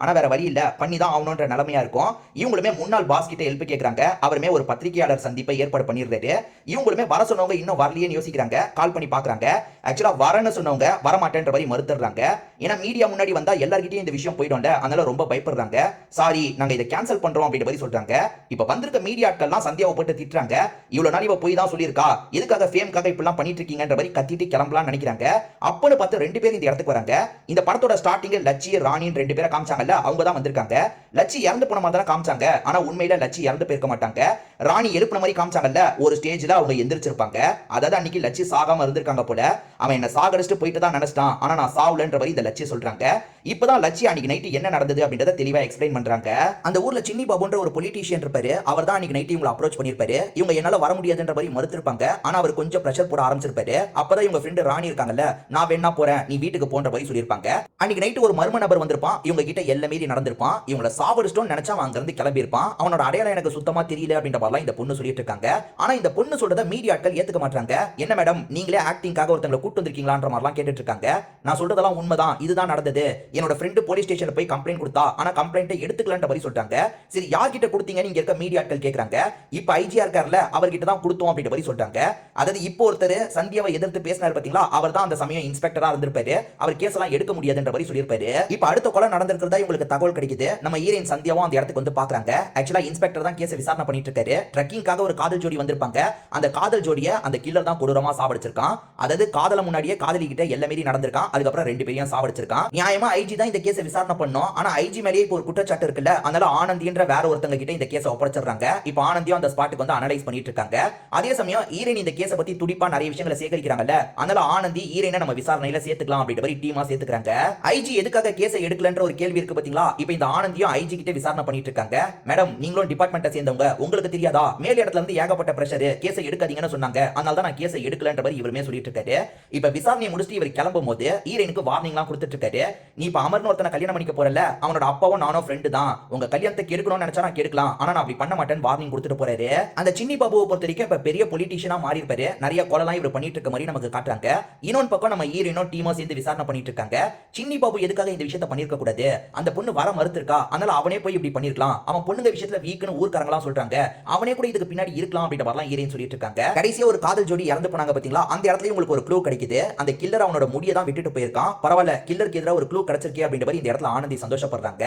ஆனா வேற வழி இல்ல பண்ணி தான் ஆகணும்ன்ற நிலைமையா இருக்கும். இவங்களுமே முன்னாள் பாஸ் கிட்ட ஹெல்ப் கேக்குறாங்க. அவருமே ஒரு பத்திரிகையாளர் சந்திப்பை ஏற்பாடு பண்ணிடுறாரு. இவங்களுமே வர சொன்னவங்க இன்னும் வரலையேன்னு யோசிக்கிறாங்க. கால் பண்ணி பாக்குறாங்க. ஆக்சுவலா வரேன்னு சொன்னவங்க வரமாட்டேன்ற மாதிரி மறுத்துறாங்க. ஏன்னா மீடியா முன்னாடி வந்தா எல்லார்கிட்டயும் இந்த விஷயம் போயிடும்ல, அதனால ரொம்ப பயப்படுறாங்க. சாரி நாங்க இதை கேன்சல் பண்றோம் அப்படின்ற மாதிரி சொல்றாங்க. இப்ப வந்திருக்க மீடியாக்கள்லாம் சந்தியாவை போட்டு திட்டுறாங்க. இவ்வளவு நாள் இவ போய் தான் சொல்லியிருக்கா, எதுக்காக ஃபேம்காக இப்படிலாம் பண்ணிட்டு இருக்கீங்கன்ற மாதிரி கத்திட்டு கிளம்பலாம்னு நினைக்கிறாங்க. அப்பன்னு பார்த்து ரெண்டு பேரும் இந்த இடத்துக்கு வராங்க. இந்த படத்தோட ஸ்டார்டிங் லட்சி ராணின்னு ரெண்டு பேரை காமிச்சாங்கல்ல, அவங்க தான் வந்திருக்காங்க. லட்சி இறந்து போன மாதிரி தான் காமிச்சாங்க. ஆனா உண்மையில லட்சி இறந்து போயிருக்க மாட்டாங்க. ராணி எழுப்புன மாதிரி காமிச்சாங்கல்ல, ஒரு ஸ்டேஜ்ல அவங்க எந்திரிச்சிருப்பாங்க. அதாவது அன்னைக்கு லட்சி சாகாம இருந்திருக்காங்க போல. அவன் என்ன சாகடிச்சுட்டு போயிட்டு தான் நினைச்சிட்டான், ஆனா நான் சாவலன்ற மாதிரி இந்த லட்சி சொல்றாங்க. இப்பதான் லட்சி அன்னைக்கு நைட் என்ன நடந்தது அப்படின்றத தெளிவா எக்ஸ்பிளைன் பண்றாங்க. அந்த ஊர்ல சின்னி பாபுன்ற ஒரு பொலிட்டீஷியன் இருப்பாரு. அவர் தான் அன்னைக்கு நைட் இவங்களை அப்ரோச் பண்ணிருப்பாரு. இவங்க என்னால வர முடியாதுன்ற மாதிரி மறுத்திருப்பாங்க. ஆனா அவர் கொஞ்சம் பிரஷர் போட ஆரம்பிச்சிருப்பாரு. அப்பதான் இவங்க ஃப்ரெண்ட் ராணி இருக்காங்கல்ல, நான் வேணா போறேன் நீ வீட்டுக்கு போன்ற மாதிரி சொல்லியிருப்பாங்க. அன்னைக்கு நைட் ஒரு மர்ம நபர் வந்திருப்பான். இவங்க கிட்ட எல்லாம் மீறி நடந்திருப்பான். இவங்களை சாவடிச்சிட்டோம்னு நினைச்சா அவன் அங்க இருந்து கிளம்பி இருப்பான். அவனோட அடையாளம் எனக்கு சுத்தமா தெரியல அப்படின்ற மாதிரிலாம் இந்த பொண்ணு சொல்லிட்டு இருக்காங்க. ஆனா இந்த பொண்ணு சொல்றத மீடியாக்கள் ஏத்துக்க மாட்டாங்க. என்ன மேடம் நீங்களே ஆக்டிங்காக ஒருத்தங்களை கூட்டு வந்திருக்கீங்களான்ற மாதிரிலாம் கேட்டுட்டு இருக்காங்க. நான் சொல்றதெல்லாம் உண்மைதான், இதுதான் நடந்தது. என்னோட ஃப்ரெண்ட் போலீஸ் ஸ்டேஷன்ல போய் கம்ப்ளைண்ட் கொடுத்தா, ஆனா கம்ப்ளைண்ட் எடுத்துக்கலன்ற மாதிரி சொல்றாங்க. சரி யார்கிட்ட கொடுத்தீங்கன்னு இங்க இருக்க மீடியாக்கள் கேக்குறாங்க. இப்ப ஐஜியா இருக்கார்ல, அவர்கிட்ட தான் கொடுத்தோம் அப்படின்ற மாதிரி சொல்றாங்க. அதாவது இப்போ ஒருத்தர் சந்தியாவை எதிர்த்து பேசினார் பாத்தீங்களா, அவர் தான் அந்த சமயம் இன்ஸ்பெக்டரா இருந்திருப்பாரு. அவர் கேஸ் எல்லாம் எடுக்க முடியாதுன்ற மாதிரி சொல்லியிருப்பாரு. இப்ப அடுத்த கொலை நடந்திருக்கிறதா இவங்களுக்கு தகவல் கிடைக்குது. நம்ம ஹீரோயின் சந்தியாவும் அந்த இடத்துக்கு வந்து பாக்குறாங்க. ஆக்சுவலா இன்ஸ்பெக்டர் தான் கேஸ் விசாரணை பண்ணிட்டு இருக்காரு. ட்ரக்கிங்காக ஒரு காதல் ஜோடி வந்திருப்பாங்க. அந்த காதல் ஜோடியை அந்த கில்லர் தான் கொடூரமா சாவடிச்சிருக்கான். அதாவது காதல முன்னாடியே காதலி கிட்ட எல்லாம் மீறி நடந்திருக்கான். அதுக்கப்புறம் ரெண்டு பேரையும் சாவடிச்சிருக்கான். நியாயமா ஐஜி தான் இந்த கேஸை விசாரணை பண்ணோம். ஆனா ஐஜி மேலேயே இப்போ ஒரு குற்றச்சாட்டு இருக்குல்ல, அதனால ஆனந்தின்ற வேற ஒருத்தங்க கிட்ட இந்த கேஸை ஒப்படைச்சிடுறாங்க. இப்போ ஆனந்தியும் அந்த ஸ்பாட்டுக்கு வந்து அனலைஸ் பண்ணிட்டு இருக்காங்க. அதே சமயம் ஈரன் இந்த கேஸை பத்தி துடிப்பா நிறைய விஷயங்களை சேகரிக்கிறாங்கல்ல, அதனால ஆனந்தி ஈரனை நம்ம விசாரணையில சேர்த்துக்கலாம் அப்படின்ற மாதிரி டீமா சேர்த்துக்கிறாங்க. ஐஜி எதுக்காக கேஸை எடுக்கலன்ற ஒரு கேள்வி இருக்கு பாத்தீங்களா. இப்போ இந்த ஆனந்தியும் ஐஜி கிட்ட விசாரணை பண்ணிட்டு இருக்காங்க. மேடம் நீங்களும் டிபார்ட்மெண்ட்டை சேர்ந்தவங்க, உங்களுக்கு தெரியாதா மேல் இடத்துல இருந்து ஏகப்பட்ட பிரஷர், கேஸை எடுக்காதீங்கன்னு சொன்னாங்க, அதனால தான் நான் கேஸை எடுக்கலன்ற மாதிரி இவருமே சொல்லிட்டு இருக்காரு. இப்ப விசாரணையை முடிச்சுட்டு இவர் கிளம்பும் போது ஈரனுக்கு வார்னிங்லாம் கொடுத்துட்டு இருக்காரு. நீ இப்ப அமர்னு ஒருத்தனை கல்யாணம் பண்ணிக்க போறல, அவனோட அப்பாவும் நானும் ஃப்ரெண்டு தான். உங்க கல்யாணத்தை கெடுக்கணும்னு நினைச்சா நான் கெடுக்கலாம், ஆனா நான் அப்படி பண்ண மாட்டேன்னு வார்னிங் கொடுத்துட்டு போறாரு. அந்த சின்னி பாபுவை பொறுத்த வரைக்கும் இப்ப பெரிய பொலிட்டீஷியனா மாறி இருப்பாரு. நிறைய கொலைலாம் இவர் பண்ணிட்டு இருக்க மாதிரி நமக்கு காட்டுறாங்க. இன்னொரு பக்கம் நம்ம ஹீரோயினும் டீமா சேர்ந்து விசாரணை பண்ணிட்டு இருக்காங்க. சின்னி பாபு எதுக்காக இந்த விஷயத்தை பண்ணிருக்க கூடாது, அந்த பொண்ணு வர மறுத்திருக்கா, அதனால அவனே போய் இப்படி பண்ணிருக்கலாம், அவன் பொண்ணுங்க விஷயத்துல வீக்குன்னு ஊர்க்காரங்களாம் சொல்றாங்க, அவனே கூட இதுக்கு பின்னாடி இருக்கலாம் அப்படின்ற மாதிரிலாம் ஹீரோயின் சொல்லிட்டு இருக்காங்க. கடைசியா ஒரு காதல் ஜோடி இறந்து போனாங்க பாத்தீங்களா, அந்த இடத்துல உங்களுக்கு ஒரு க்ளூ கிடைக்குது. அந்த கில்லர் அவனோட முடியை தான் விட்டுட்டு போயிருக்கான். பரவாயில்ல கில்லருக்கு எதிராக ஒரு க்ளூ கிடைச்சிருக்கே அப்படின்ற மாதிரி இந்த இடத்துல ஆனந்தி சந்தோஷப்படுறாங்க.